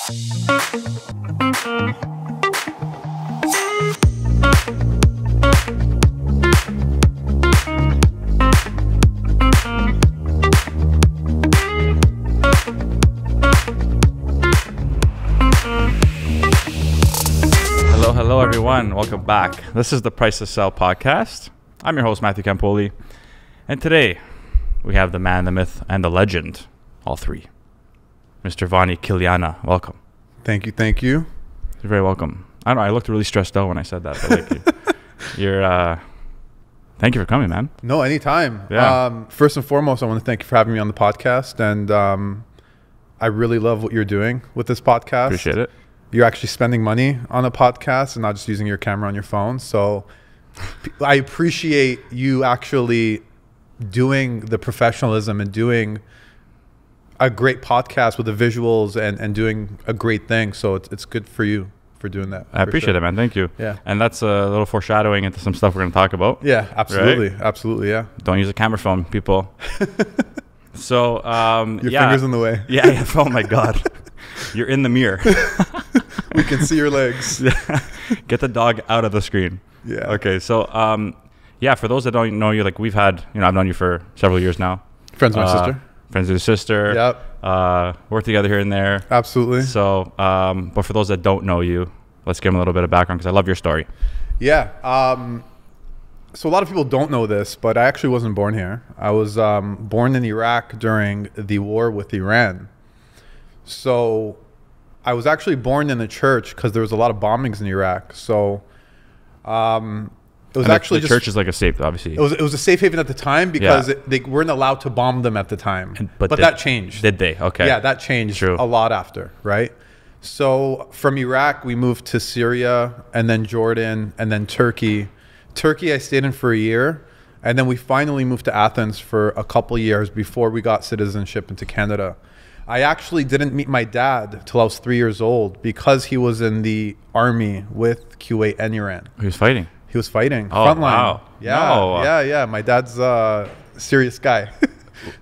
Hello everyone, welcome back. This is the Price to Sell podcast. I'm your host, Matthew Campoli, and today we have the man, the myth, and the legend, all three. Mr. Vany, Kilyana, welcome. Thank you. You're very welcome. I don't know, I looked really stressed out when I said that, but thank you for coming, man. No, anytime. Yeah. First and foremost, I want to thank you for having me on the podcast, and I really love what you're doing with this podcast. Appreciate it. You're actually spending money on a podcast and not just using your camera on your phone. So I appreciate you actually doing the professionalism and doing a great podcast with the visuals and doing a great thing. So it's good for you for doing that. I appreciate it, man. Thank you. Yeah. And that's a little foreshadowing into some stuff we're going to talk about. Yeah, absolutely. Right? Absolutely, yeah. Don't use a camera phone, people. So, your fingers in the way. Yeah. Oh, my God. You're in the mirror. We can see your legs. Get the dog out of the screen. Yeah. Okay. So, for those that don't know you, like we've had, I've known you for several years now. Friends with my sister. Friends with your sister. Yep. Work together here and there. Absolutely. So, but for those that don't know you, let's give them a little bit of background because I love your story. Yeah. So a lot of people don't know this, but I actually wasn't born here. I was born in Iraq during the war with Iran. So I was actually born in a church because there was a lot of bombings in Iraq. So it was actually the church is like a safe, obviously. It was a safe haven at the time because they weren't allowed to bomb them at the time. But that changed. Did they? Okay. Yeah, that changed a lot after, right? So from Iraq, we moved to Syria and then Jordan and then Turkey. Turkey, I stayed in for a year. And then we finally moved to Athens for a couple years before we got citizenship into Canada. I actually didn't meet my dad till I was 3 years old because he was in the army with Kuwait and Iran. He was fighting? He was fighting. Oh, frontline. Wow. Yeah, yeah. My dad's a serious guy.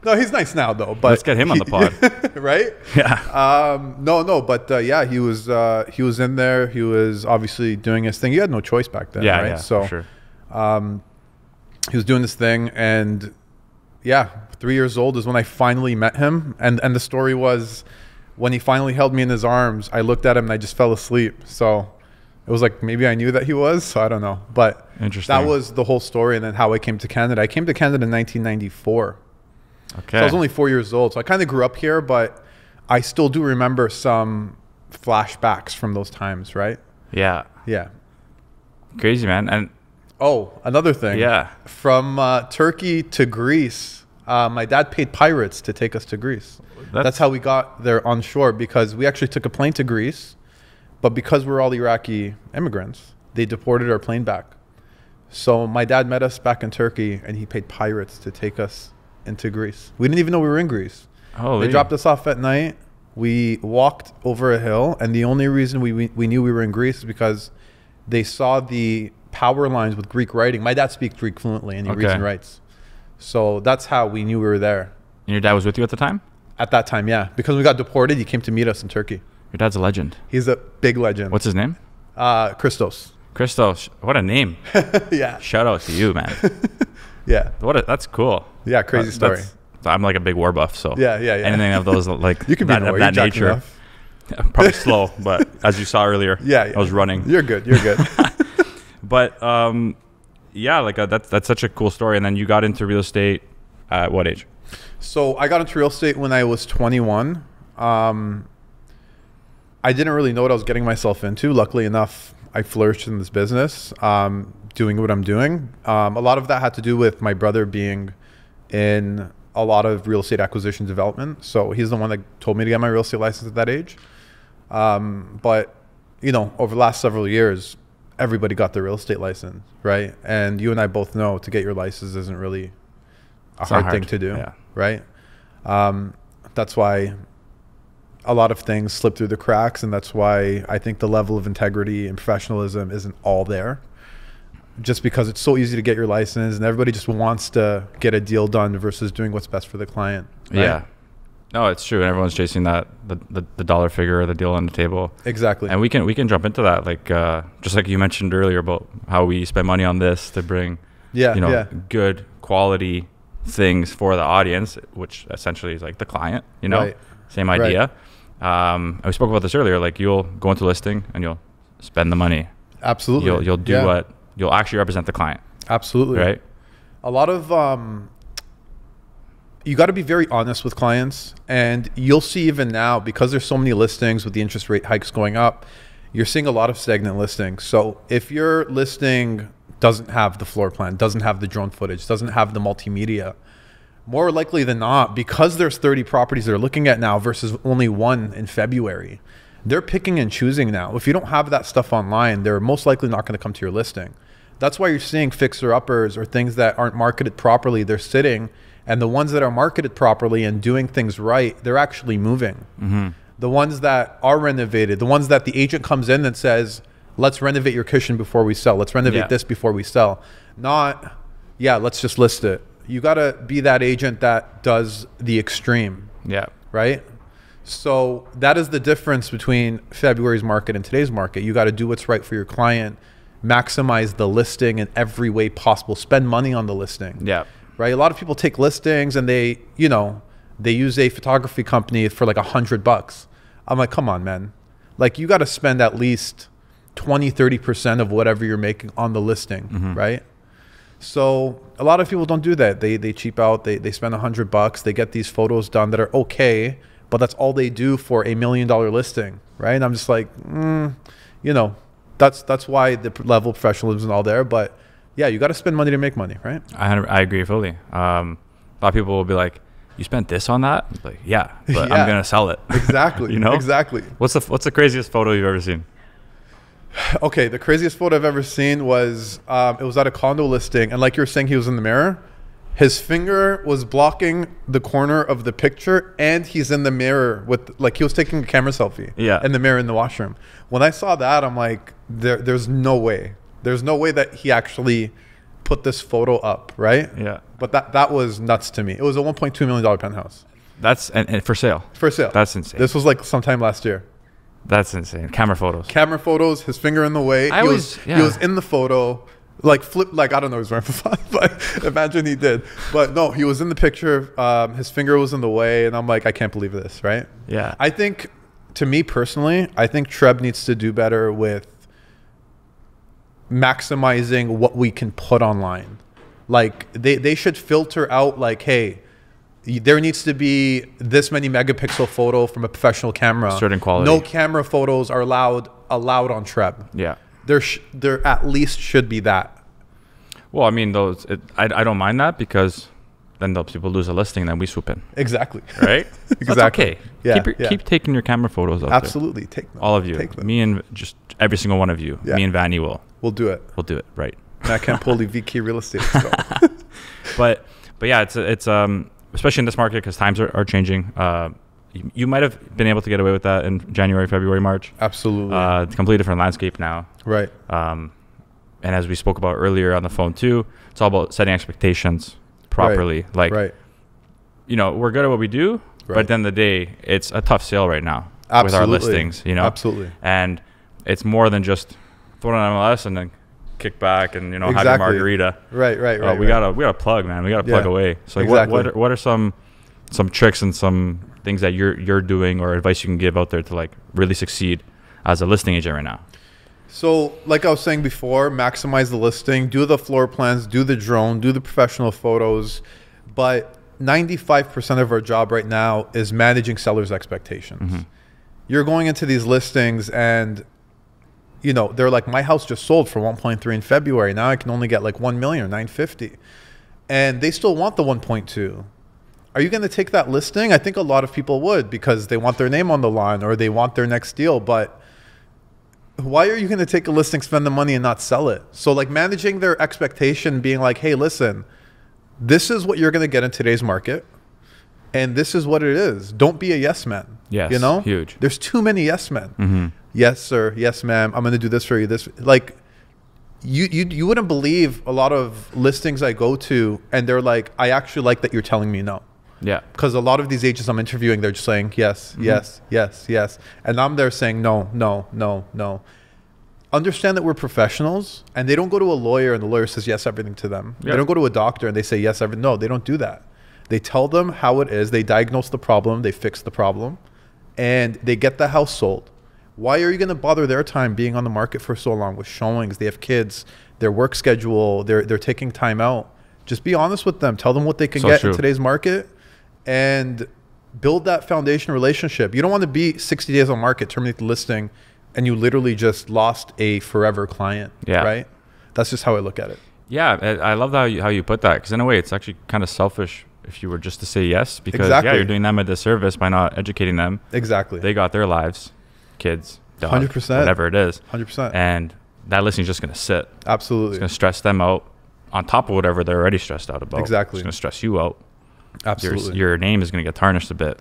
No, he's nice now though. But let's get him on the pod. Right? Yeah. But he was in there. He was obviously doing his thing. He had no choice back then, right? Yeah, so, for sure. He was doing this thing, and 3 years old is when I finally met him. And the story was when he finally held me in his arms, I looked at him and I just fell asleep. So it was like maybe I knew that he was, so I don't know. But that was the whole story, and then how I came to Canada. I came to Canada in 1994. Okay. So I was only 4 years old. So I kind of grew up here, but I still do remember some flashbacks from those times, right? Yeah. Yeah. Crazy, man. And another thing. Yeah. From Turkey to Greece, my dad paid pirates to take us to Greece. That's how we got there on shore, because we actually took a plane to Greece, but because we're all Iraqi immigrants, they deported our plane back. So my dad met us back in Turkey, and he paid pirates to take us into Greece. We didn't even know we were in Greece. They dropped us off at night. We walked over a hill, and the only reason we knew we were in Greece is because they saw the power lines with Greek writing. My dad speaks Greek fluently, and he reads and writes. So that's how we knew we were there. And your dad was with you at the time? At that time, yeah. Because when we got deported, he came to meet us in Turkey. Your dad's a legend. He's a big legend. What's his name? Christos. Christos. What a name. Yeah. Shout out to you, man. Yeah. That's cool. Yeah, crazy story. I'm like a big war buff, so yeah. Anything of those like you can be of that nature. Probably slow, but as you saw earlier, I was running. You're good. But that's such a cool story. And then you got into real estate at what age? So I got into real estate when I was 21. I didn't really know what I was getting myself into. Luckily enough, I flourished in this business, doing what I'm doing. A lot of that had to do with my brother being in a lot of real estate acquisition development. So he's the one that told me to get my real estate license at that age. But, over the last several years, everybody got their real estate license, right? And you and I both know to get your license isn't really a hard thing to do, right? That's why a lot of things slip through the cracks, and that's why I think the level of integrity and professionalism isn't all there. Just because it's so easy to get your license and everybody just wants to get a deal done versus doing what's best for the client. Right? Yeah. No, it's true. And everyone's chasing that the dollar figure or the deal on the table. Exactly. And we can jump into that, like just like you mentioned earlier about how we spend money on this to bring good quality things for the audience, which essentially is like the client, Right. Same idea. And we spoke about this earlier. Like you'll go into listing and you'll spend the money. Absolutely. You'll do what you'll actually represent the client. Absolutely. Right. A lot of you got to be very honest with clients, and you'll see even now, because there's so many listings with the interest rate hikes going up, you're seeing a lot of stagnant listings. So if your listing doesn't have the floor plan, doesn't have the drone footage, doesn't have the multimedia, more likely than not, because there's 30 properties they're looking at now versus only one in February, they're picking and choosing now. If you don't have that stuff online, they're most likely not going to come to your listing. That's why you're seeing fixer-uppers or things that aren't marketed properly. They're sitting, and the ones that are marketed properly and doing things right, they're actually moving. Mm-hmm. The ones that are renovated, the ones that the agent comes in and says, let's renovate your kitchen before we sell. Let's renovate this before we sell. Not, let's just list it. You got to be that agent that does the extreme. Yeah. Right? So that is the difference between February's market and today's market. You got to do what's right for your client, maximize the listing in every way possible, spend money on the listing. Yeah. Right? A lot of people take listings and they use a photography company for like $100. I'm like, come on, man. Like you got to spend at least 20-30% of whatever you're making on the listing, right? So a lot of people don't do that. They cheap out. They spend $100. They get these photos done that are okay, but that's all they do for $1 million listing, right? And I'm just like, that's why the level of professionalism is all there. But yeah, you got to spend money to make money, right? I agree fully. A lot of people will be like, you spent this on that? Like, yeah, but I'm gonna sell it. Exactly. Exactly. What's the craziest photo you've ever seen? Okay, the craziest photo I've ever seen was it was at a condo listing, and like you were saying, he was in the mirror. His finger was blocking the corner of the picture, and he's in the mirror with, like, he was taking a camera selfie. Yeah. In the mirror in the washroom. When I saw that, I'm like, there's no way. There's no way that he actually put this photo up, right? Yeah. But that was nuts to me. It was a $1.2 million penthouse. That's and for sale. For sale. That's insane. This was like sometime last year. That's insane. Camera photos. His finger in the way. He was in the photo, like I don't know, he was wearing but imagine he did. But no, he was in the picture. His finger was in the way, and I'm like, I can't believe this, right? Yeah. I think, to me personally, I think Treb needs to do better with maximizing what we can put online. Like they should filter out, like, hey, there needs to be this many megapixel photo from a professional camera. Certain quality. No camera photos are allowed on Treb. Yeah. There at least should be that. Well, I mean, I don't mind that, because then those people lose a listing, and then we swoop in. Exactly. Right? Exactly. That's okay. Yeah, keep taking your camera photos out Absolutely. there. Take them. All of you. Take them. Me and just every single one of you. Yeah. Me and Vany will. We'll do it. We'll do it. Right. Matt Campoli, VK Real Estate. Let's go. But yeah, it's especially in this market, because times are changing. You might have been able to get away with that in January, February, March. Absolutely. It's a completely different landscape now. Right. And as we spoke about earlier on the phone too, it's all about setting expectations properly. Right. Like, right. We're good at what we do, but at the end of the day, it's a tough sale right now. Absolutely. With our listings, Absolutely. And it's more than just throw it on MLS and then kick back and have your margarita. Right. We gotta plug, man. We gotta plug away. So what are some tricks and some things that you're doing, or advice you can give out there to like really succeed as a listing agent right now? So like I was saying before, maximize the listing, do the floor plans, do the drone, do the professional photos. But 95% of our job right now is managing sellers' expectations. Mm-hmm. You're going into these listings and they're like, my house just sold for 1.3 in February. Now I can only get like 1 million or 950. And they still want the 1.2. Are you going to take that listing? I think a lot of people would, because they want their name on the line or they want their next deal. But why are you going to take a listing, spend the money, and not sell it? So like managing their expectation, being like, hey, listen, this is what you're going to get in today's market. And this is what it is. Don't be a yes man. Yes, huge. There's too many yes men. Mm-hmm. Yes, sir. Yes, ma'am. I'm going to do this for you. This, like, you wouldn't believe a lot of listings I go to, and they're like, I actually like that you're telling me no. Yeah. Because a lot of these agents I'm interviewing, they're just saying yes, yes, yes, yes. And I'm there saying no, no, no, no. Understand that we're professionals, and they don't go to a lawyer and the lawyer says yes everything to them. They don't go to a doctor and they say yes everything. No, they don't do that. They tell them how it is. They diagnose the problem. They fix the problem, and they get the house sold. Why are you going to bother their time being on the market for so long with showings? They have kids, their work schedule, they're taking time out. Just be honest with them. Tell them what they can get in today's market and build that foundation relationship. You don't want to be 60 days on market, terminate the listing, and you literally just lost a forever client, right? That's just how I look at it. Yeah, I love how you put that, because in a way it's actually kind of selfish if you were just to say yes, because yeah, you're doing them a disservice by not educating them. Exactly. They got their lives, kids, dog, 100%, whatever it is. 100%. And that listing is just going to sit. Absolutely. It's going to stress them out on top of whatever they're already stressed out about. Exactly. It's going to stress you out. Absolutely. Your name is going to get tarnished a bit.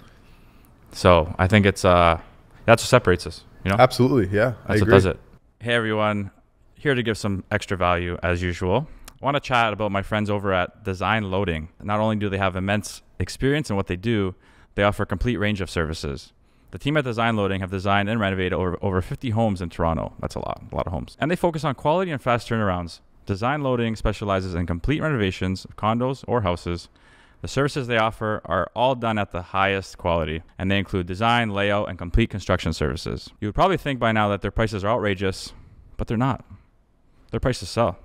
So I think it's that's what separates us. You know? Absolutely, yeah. That's what does it. Hey everyone, here to give some extra value as usual. I want to chat about my friends over at Design Loading. Not only do they have immense experience in what they do, they offer a complete range of services. The team at Design Loading have designed and renovated over 50 homes in Toronto. That's a lot of homes. And they focus on quality and fast turnarounds. Design Loading specializes in complete renovations of condos or houses. The services they offer are all done at the highest quality, and they include design, layout, and complete construction services. You would probably think by now that their prices are outrageous, but they're not. Their prices sell.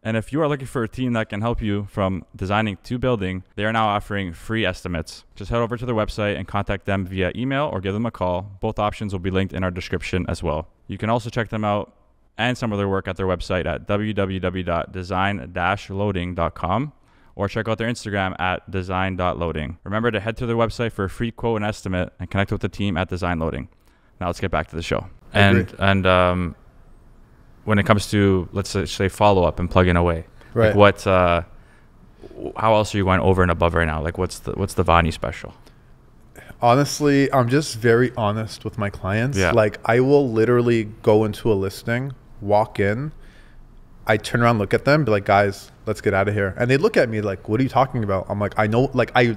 And if you are looking for a team that can help you from designing to building, they are now offering free estimates. Just head over to their website and contact them via email or give them a call. Both options will be linked in our description as well. You can also check them out and some of their work at their website at www.design-loading.com. or check out their Instagram at design.loading. Remember to head to their website for a free quote and estimate and connect with the team at Design Loading. Now let's get back to the show. And when it comes to, let's say, follow-up and plugging away, right? Like how else are you going over and above right now? Like what's the Vany special? Honestly, I'm just very honest with my clients. Yeah. Like I will literally go into a listing, walk in, I turn around, look at them, be like, guys, let's get out of here. And they look at me like, what are you talking about? I'm like, I know, like I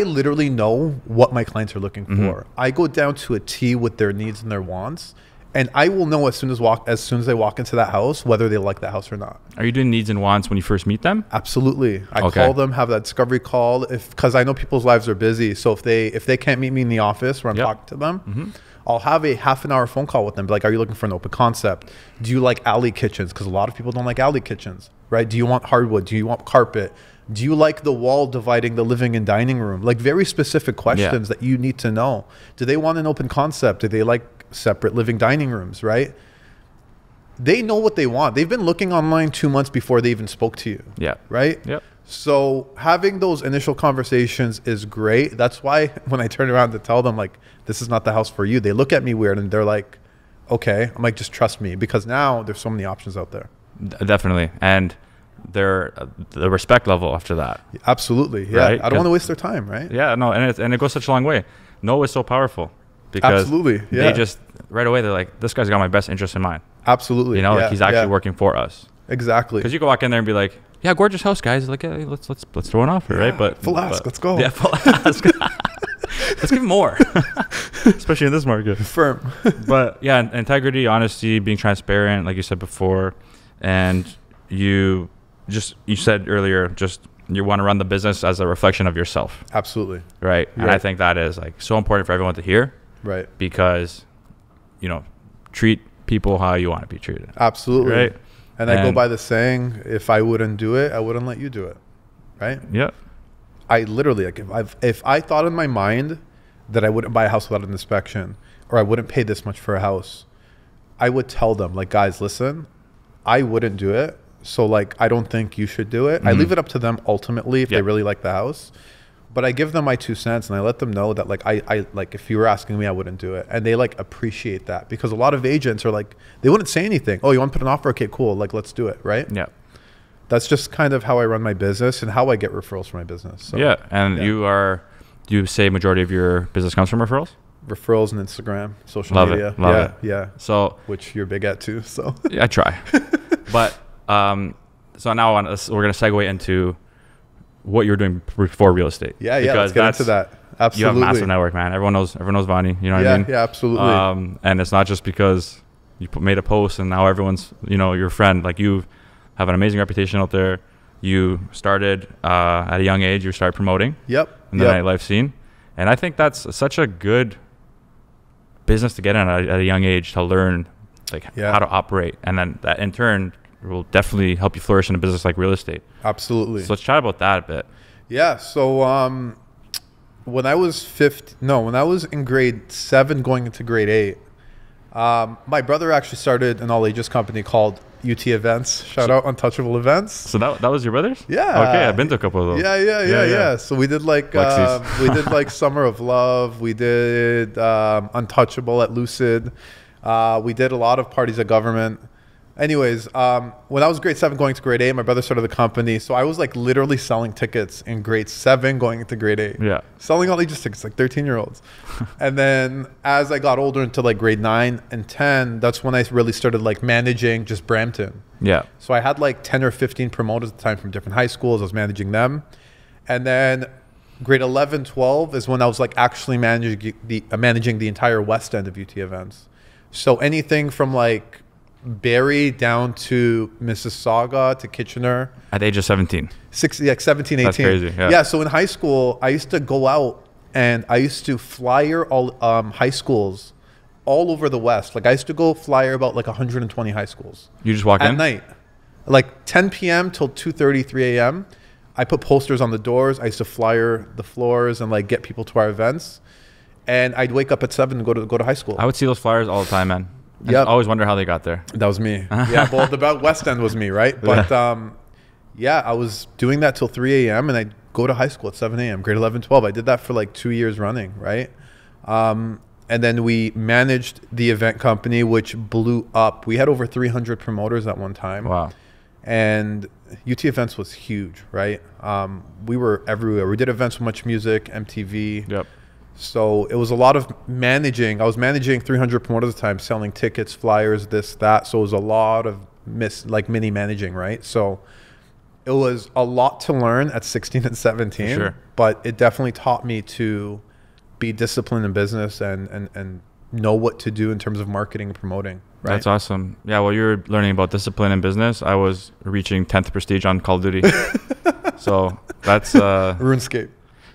literally know what my clients are looking for. I go down to a T with their needs and their wants. And I will know as soon as they walk into that house, whether they like that house or not. Are you doing needs and wants when you first meet them? Absolutely. I call them, have that discovery call, because I know people's lives are busy. So if they can't meet me in the office where I'm talking to them, I'll have a half an hour phone call with them. Be like, are you looking for an open concept? Do you like alley kitchens? Because a lot of people don't like alley kitchens, right? Do you want hardwood? Do you want carpet? Do you like the wall dividing the living and dining room? Like very specific questions that you need to know. Do they want an open concept? Do they like separate living dining rooms, right? They know what they want. They've been looking online 2 months before they even spoke to you. Yeah. Right? Yep. So having those initial conversations is great. That's why when I turn around to tell them like, this is not the house for you, they look at me weird and they're like, okay. I'm like, just trust me, because now there's so many options out there. Definitely. And the respect level after that. Absolutely. Yeah. Right? I don't want to waste their time, right? Yeah, no. And it goes such a long way. No is so powerful. Because absolutely, they just right away they're like, this guy's got my best interest in mind. Absolutely, you know, like he's actually working for us. Exactly. Because you can walk in there and be like, yeah, gorgeous house, guys. Like, yeah, let's throw an offer, right? But full ask, let's go. Yeah, full ask. Let's give more, especially in this market. Firm. But yeah, integrity, honesty, being transparent, like you said before, and you said earlier, just you want to run the business as a reflection of yourself. Absolutely. Right. And I think that is like so important for everyone to hear. Right. Because, you know, treat people how you want to be treated. Absolutely. Right. And I go by the saying, if I wouldn't do it, I wouldn't let you do it. Right. Yeah. I literally, like, if I thought in my mind that I wouldn't buy a house without an inspection, or I wouldn't pay this much for a house, I would tell them like, guys, listen, I wouldn't do it. So like, I don't think you should do it. I leave it up to them ultimately if they really like the house. But I give them my 2 cents and I let them know that like I like if you were asking me, I wouldn't do it. And they like appreciate that, because a lot of agents are like, they wouldn't say anything. Oh, you want to put an offer? Okay, cool. Like, let's do it. Right. Yeah. That's just kind of how I run my business and how I get referrals for my business. So, yeah. And you say majority of your business comes from referrals? Referrals and Instagram, social media. Love it. Yeah. So, which you're big at too. So I try. But so now we're going to segue into what you're doing before real estate. Yeah, let's get into that. Absolutely. You have a massive network, man. Everyone knows Vany. You know what I mean? Yeah, absolutely. And it's not just because you made a post and now everyone's, your friend. Like, you have an amazing reputation out there. You started at a young age. You started promoting. Yep. In the nightlife scene. And I think that's such a good business to get in at a young age, to learn how to operate. And then that in turn will definitely help you flourish in a business like real estate. Absolutely. So let's chat about that a bit. Yeah. So when I was in grade 7 going into grade 8, my brother actually started an all ages company called UT Events. Shout out Untouchable Events. So that was your brother's? Yeah. Okay, I've been to a couple of those. Yeah. So we did like Summer of Love. We did Untouchable at Lucid. We did a lot of parties at Government. Anyways, when I was grade 7 going to grade 8, my brother started the company. So I was like literally selling tickets in grade 7 going into grade 8. Yeah. Selling all ages tickets, like 13-year-olds. And then as I got older into like grade 9 and 10, that's when I really started like managing just Brampton. Yeah. So I had like 10 or 15 promoters at the time from different high schools. I was managing them. And then grade 11, 12 is when I was like actually managing the entire west end of UT Events. So anything from like Barrie down to Mississauga to Kitchener. At the age of 17. 17, 18. That's crazy. Yeah. So in high school, I used to go out and I used to flyer all high schools all over the West. Like I used to go flyer about like 120 high schools. You just walk in? At night. Like 10 p.m. till 2:30, 3 a.m. I put posters on the doors. I used to flyer the floors and like get people to our events. And I'd wake up at 7 and go to high school. I would see those flyers all the time, man. I Yep. always wonder how they got there. That was me. Yeah, well, the West End was me, right? But I was doing that till 3 a.m. and I'd go to high school at 7 a.m., grade 11, 12. I did that for like 2 years running, right? And then we managed the event company, which blew up. We had over 300 promoters at one time. Wow. And UT Events was huge, right? We were everywhere. We did events with Much Music, MTV. Yep. So it was a lot of managing. I was managing 300 promoters at the time, selling tickets, flyers, this, that. So it was a lot of mini managing, right? So it was a lot to learn at 16 and 17. Sure. But it definitely taught me to be disciplined in business and know what to do in terms of marketing and promoting. Right? That's awesome. Yeah, while you're learning about discipline in business, I was reaching 10th prestige on Call of Duty. So that's... RuneScape.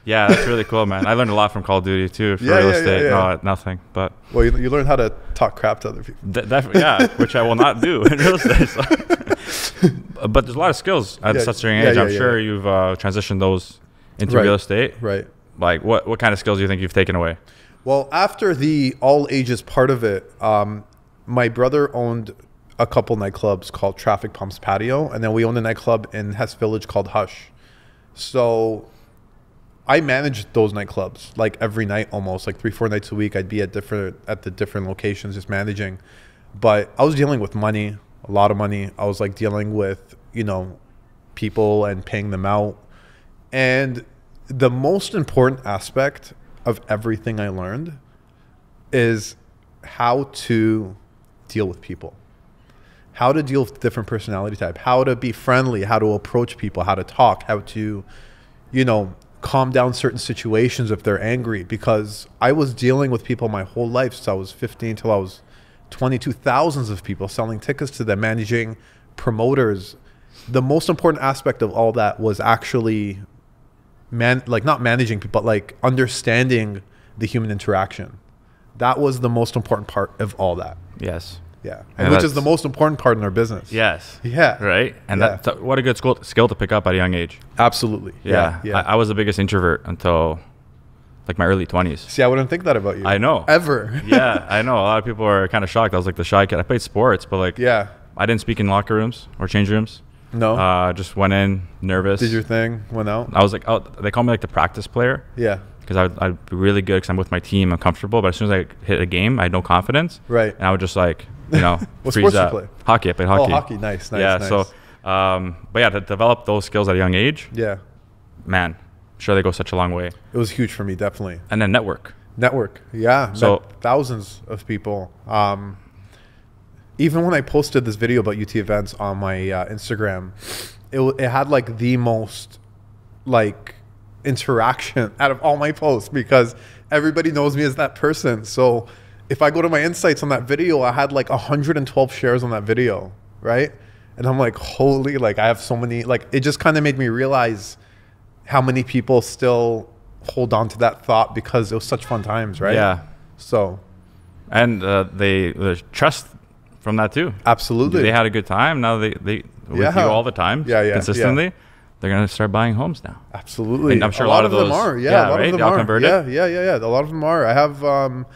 Yeah, that's really cool, man. I learned a lot from Call of Duty too for real estate. No, nothing. But well, you learn how to talk crap to other people. Yeah, which I will not do in real estate. So. But there's a lot of skills at such a young age. I'm sure you've transitioned those into real estate. Right. Like what kind of skills do you think you've taken away? Well, after the all ages part of it, my brother owned a couple nightclubs called Traffic Pumps Patio, and then we owned a nightclub in Hess Village called Hush. So I managed those nightclubs like every night, almost like 3-4 nights a week. I'd be at the different locations just managing, but I was dealing with money, a lot of money. I was like dealing with, people and paying them out. And the most important aspect of everything I learned is how to deal with people, how to deal with different personality type, how to be friendly, how to approach people, how to talk, how to, calm down certain situations if they're angry, because I was dealing with people my whole life since I was 15 till I was 22, thousands of people, selling tickets to them, managing promoters. The most important aspect of all that was actually not managing people, but like understanding the human interaction. That was the most important part of all that. Yes. Yeah. And which is the most important part in our business. Yes. Yeah. Right. And that's what a good skill to pick up at a young age. Absolutely. Yeah. I was the biggest introvert until like my early 20s. See, I wouldn't think that about you. I know. Ever. Yeah, I know. A lot of people are kind of shocked. I was like the shy kid. I played sports, but like, I didn't speak in locker rooms or change rooms. No. Just went in nervous. Did your thing, went out. I was like, they call me like the practice player. Yeah. Because I'd be really good because I'm with my team. I'm comfortable. But as soon as I hit a game, I had no confidence. Right. And I would just like, what freeze sports up. you play? Hockey. I played hockey. Oh, hockey. Nice. Yeah. Nice. So, but yeah, to develop those skills at a young age. Yeah. Man, I'm sure they go such a long way. It was huge for me, definitely. And then network. Yeah. So thousands of people. Even when I posted this video about UT Events on my Instagram, it had like the most like interaction out of all my posts because everybody knows me as that person. So if I go to my insights on that video, I had like 112 shares on that video, right? And I'm like, holy, like I have so many, like it just kind of made me realize how many people still hold on to that thought because it was such fun times, right? Yeah. So. And the trust from that too. Absolutely. They had a good time. Now they with you all the time, consistently. They're gonna start buying homes now. Absolutely. And I'm sure a lot of those them are. Yeah, a lot right? of them Y'all are. converted? Yeah. A lot of them are. I have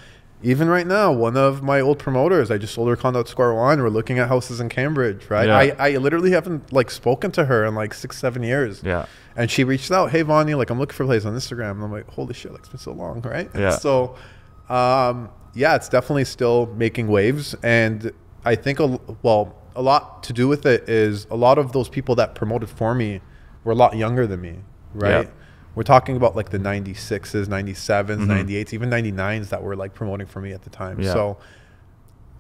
even right now, one of my old promoters, I just sold her condo at Square One. We're looking at houses in Cambridge, right? Yeah. I literally haven't like spoken to her in like 6-7 years. Yeah. And she reached out, hey Vany, like I'm looking for a place on Instagram. And I'm like, holy shit, like it's been so long, right? Yeah. So yeah, it's definitely still making waves. And I think, a lot to do with it is a lot of those people that promoted for me were a lot younger than me, right? Yeah. We're talking about like the 96s, 97s, 98s, even 99s that were like promoting for me at the time. Yeah. So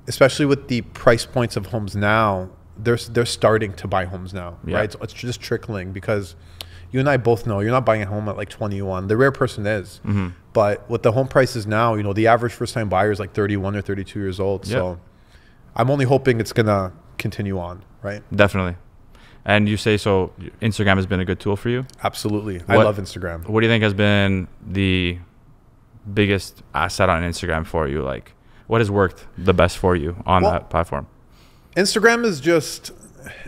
especially with the price points of homes now, they're starting to buy homes now, right? So it's just trickling because you and I both know you're not buying a home at like 21. The rare person is. But with the home prices now, you know, the average first time buyer is like 31 or 32 years old. Yeah. So I'm only hoping it's going to continue on, right? Definitely. And you say so Instagram has been a good tool for you? Absolutely. I love Instagram. What do you think has been the biggest asset on Instagram for you? Like, what has worked the best for you on that platform? Instagram is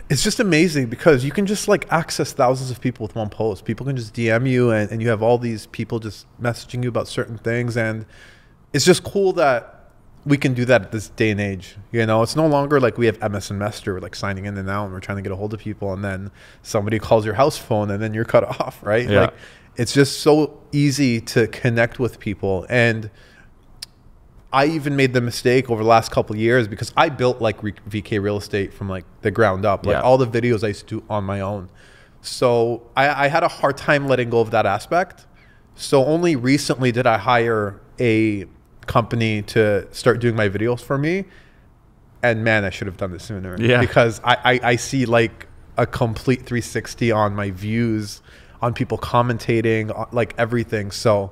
it's just amazing because you can just like access thousands of people with one post. People can just DM you and you have all these people just messaging you about certain things. And it's just cool that we can do that at this day and age. You know, it's no longer like we have MSN Messenger, we're like signing in and out and we're trying to get a hold of people and then somebody calls your house phone and then you're cut off, right? Yeah. Like it's just so easy to connect with people. And I even made the mistake over the last couple of years because I built like VK real estate from like the ground up, like all the videos I used to do on my own. So I had a hard time letting go of that aspect. So only recently did I hire a company to start doing my videos for me. And man, I should have done this sooner. Yeah. Because I see like a complete 360 on my views, on people commentating, like everything. So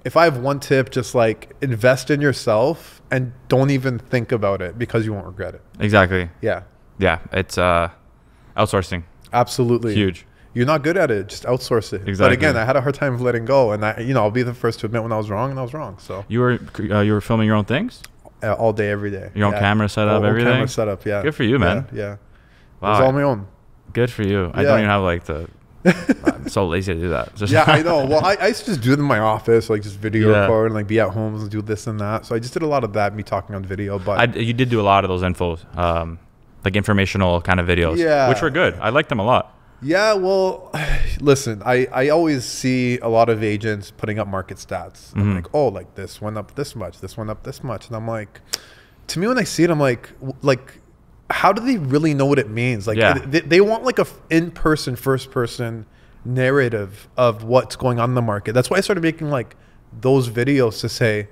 if I have one tip, just like invest in yourself and don't even think about it because you won't regret it. Exactly. Yeah. Yeah. It's outsourcing. Absolutely. Huge. You're not good at it. Just outsource it. Exactly. But again, I had a hard time letting go, and I'll be the first to admit when I was wrong, and I was wrong. So you were filming your own things all day, every day. Your own camera setup, everything. Camera setup, yeah. Good for you, man. Yeah. Wow. It was all my own. Good for you. I don't even have like the. I'm so lazy to do that. Yeah, I know. Well, I used to just do it in my office, like just video record and like be at home and do this and that. So I just did a lot of that, me talking on video. But you did do a lot of those like informational kind of videos, which were good. I liked them a lot. Yeah, well, listen, I always see a lot of agents putting up market stats. I'm like, oh, like this went up this much, this went up this much. And I'm like, to me, when I see it, I'm like, how do they really know what it means? Like they want like a in-person, first-person narrative of what's going on in the market. That's why I started making like those videos to say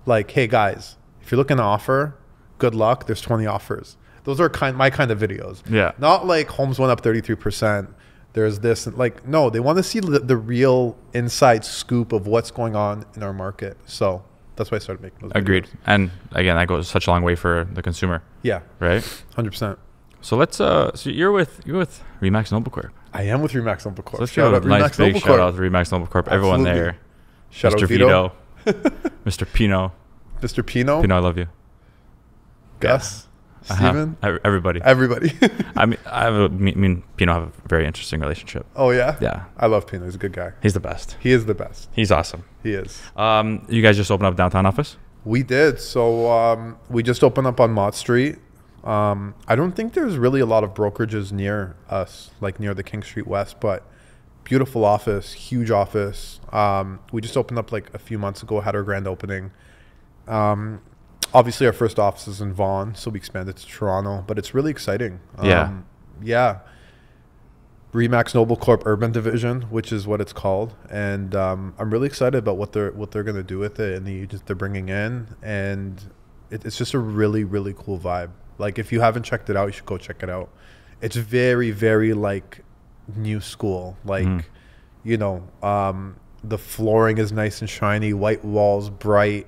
like, hey guys, if you're looking to offer, good luck. There's 20 offers. Those are my kind of videos. Yeah. Not like homes went up 33%. There's this. Like, no, they want to see the real inside scoop of what's going on in our market. So that's why I started making those videos. Agreed. And again, that goes such a long way for the consumer. Yeah. Right? 100%. So let's, so you're with Remax Noble Corp. I am with Remax Noble Corp. So let's shout out nice big shout out to Remax Noble Corp. Absolutely. Everyone there. Shout Mr. out Vito. Mr. Pino. Mr. Pino. Pino, I love you. Gus. Steven? Everybody. I mean, Pino have a very interesting relationship. Oh, yeah? Yeah. I love Pino. He's a good guy. He's the best. He is the best. He's awesome. He is. You guys just opened up downtown office? We did. So we just opened up on Mott Street. I don't think there's really a lot of brokerages near us, like near the King Street West, but beautiful office, huge office. We just opened up like a few months ago, had our grand opening. Obviously, our first office is in Vaughan, so we expanded to Toronto, but it's really exciting. Yeah. Remax Noble Corp Urban Division, which is what it's called, and I'm really excited about what they're going to do with it and the agents they're bringing in, and it's just a really, really cool vibe. Like, if you haven't checked it out, you should go check it out. It's very, very like new school. Like, You know, the flooring is nice and shiny, white walls, bright.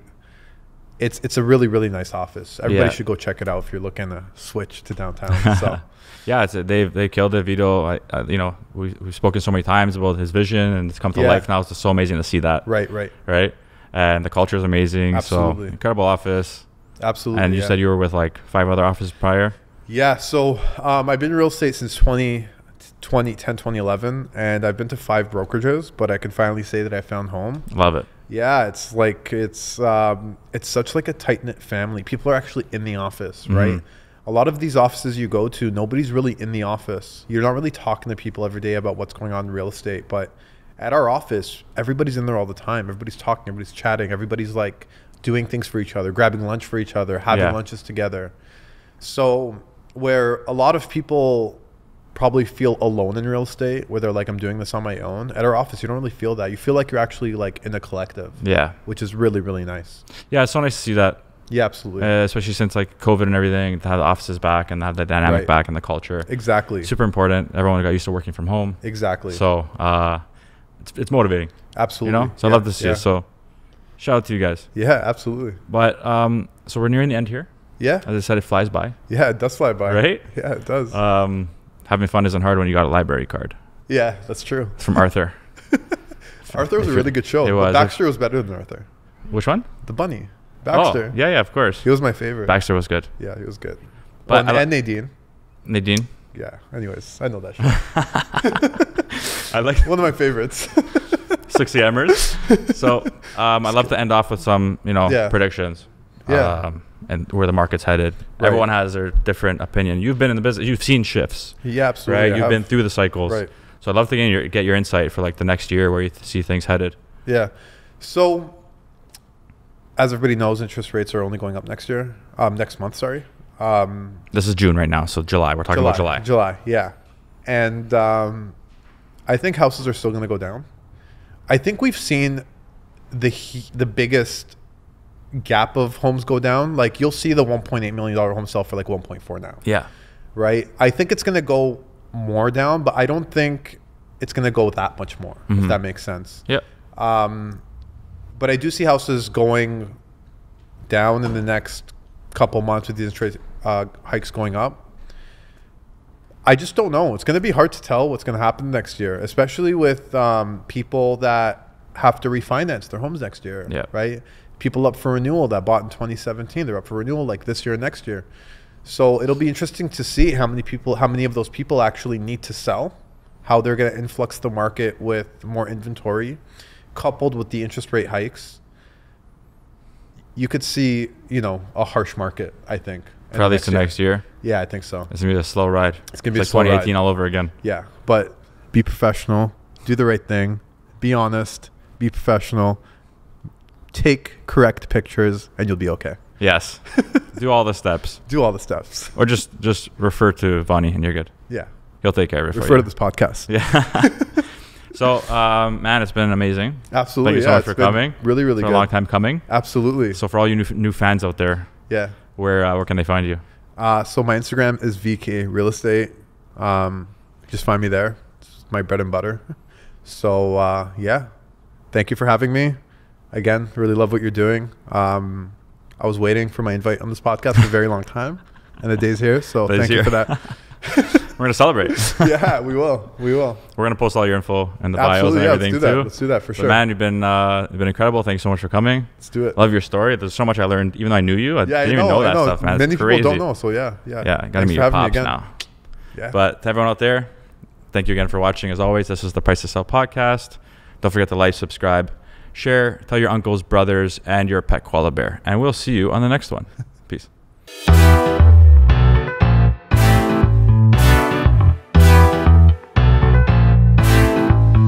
It's a really, really nice office. Everybody should go check it out if you're looking to switch to downtown. So yeah, they killed it. Vito, you know, we've spoken so many times about his vision, and it's come to life now. It's just so amazing to see that. Right. And the culture is amazing. Absolutely. So incredible office. Absolutely. And you said you were with like 5 other offices prior. Yeah. So I've been in real estate since 2011, and I've been to 5 brokerages, but I can finally say that I found home. Love it. Yeah, it's like it's such like a tight-knit family. People are actually in the office, right? A lot of these offices you go to, nobody's really in the office. You're not really talking to people every day about what's going on in real estate. But at our office, everybody's in there all the time. Everybody's talking, everybody's chatting, everybody's like doing things for each other, grabbing lunch for each other, having lunches together. So where a lot of people probably feel alone in real estate, where they're like, I'm doing this on my own. At our office, you don't really feel that. You feel like you're actually like in a collective. Yeah. Which is really, really nice. Yeah, it's so nice to see that. Yeah, absolutely. Especially since like COVID and everything, to have the offices back and have the dynamic back and the culture. Exactly. Super important. Everyone got used to working from home. Exactly. So it's motivating. Absolutely. You know? So I love to see it. So shout out to you guys. Yeah, absolutely. But so we're nearing the end here. Yeah. As I said, it flies by. Yeah, it does fly by. Right? Yeah, it does. Having fun isn't hard when you got a library card. Yeah, that's true. It's from Arthur. Arthur was a really good show. It was. Baxter was better than Arthur. Which one? The bunny. Baxter. Oh, yeah, of course. He was my favorite. Baxter was good. Yeah, he was good. But and Nadine. Nadine? Yeah. Anyways, I know that show. I like one of my favorites. 60 Emmers. So I'd love to end off with some, predictions. Yeah. And where the market's headed. Right. Everyone has their different opinion. You've been in the business. You've seen shifts. Yeah, absolutely. Right? You've been through the cycles. Right. So I'd love to get your insight for like the next year where you see things headed. Yeah. So as everybody knows, interest rates are only going up next month, sorry. This is June right now, so July. We're talking about July. July, yeah. And I think houses are still going to go down. I think we've seen the biggest gap of homes go down. Like you'll see the $1.8 million home sell for like 1.4 now. Yeah. Right? I think it's going to go more down, but I don't think it's going to go that much more, if that makes sense. Yeah. But I do see houses going down in the next couple months with the interest rate hikes going up. I just don't know. It's going to be hard to tell what's going to happen next year, especially with people that have to refinance their homes next year, right? People up for renewal that bought in 2017, they're up for renewal like this year and next year. So it'll be interesting to see how many of those people actually need to sell, how they're going to influx the market with more inventory, coupled with the interest rate hikes. You could see, a harsh market, I think. For at least the next year? Yeah, I think so. It's going to be a slow ride. It's going to be like 2018 all over again. Yeah, but be professional, do the right thing, be honest, be professional, take correct pictures, and you'll be okay. Yes. Do all the steps. Do all the steps. Or just refer to Vany and you're good. Yeah. He'll take care of it for you. Refer to this podcast. Yeah. So, man, it's been amazing. Absolutely. Thank you so much for coming. Really, really good. A long time coming. Absolutely. So for all you new fans out there, where can they find you? So my Instagram is VK Real Estate. Just find me there. It's my bread and butter. So, thank you for having me. Again, really love what you're doing. I was waiting for my invite on this podcast for a very long time, and the day's here. So thank you for that. We're going to celebrate. Yeah, we will. We're going to post all your info and the bios and everything too. Let's do that for sure. But man, you've been incredible. Thanks so much for coming. Let's do it. Love your story. There's so much I learned. Even though I knew you, I didn't even know that stuff, man. Many it's crazy. people don't know, so yeah. Got to meet your pops now. Yeah. But to everyone out there, thank you again for watching. As always, this is the Price to Sell podcast. Don't forget to like, subscribe, share, tell your uncles, brothers, and your pet koala bear. And we'll see you on the next one. Peace.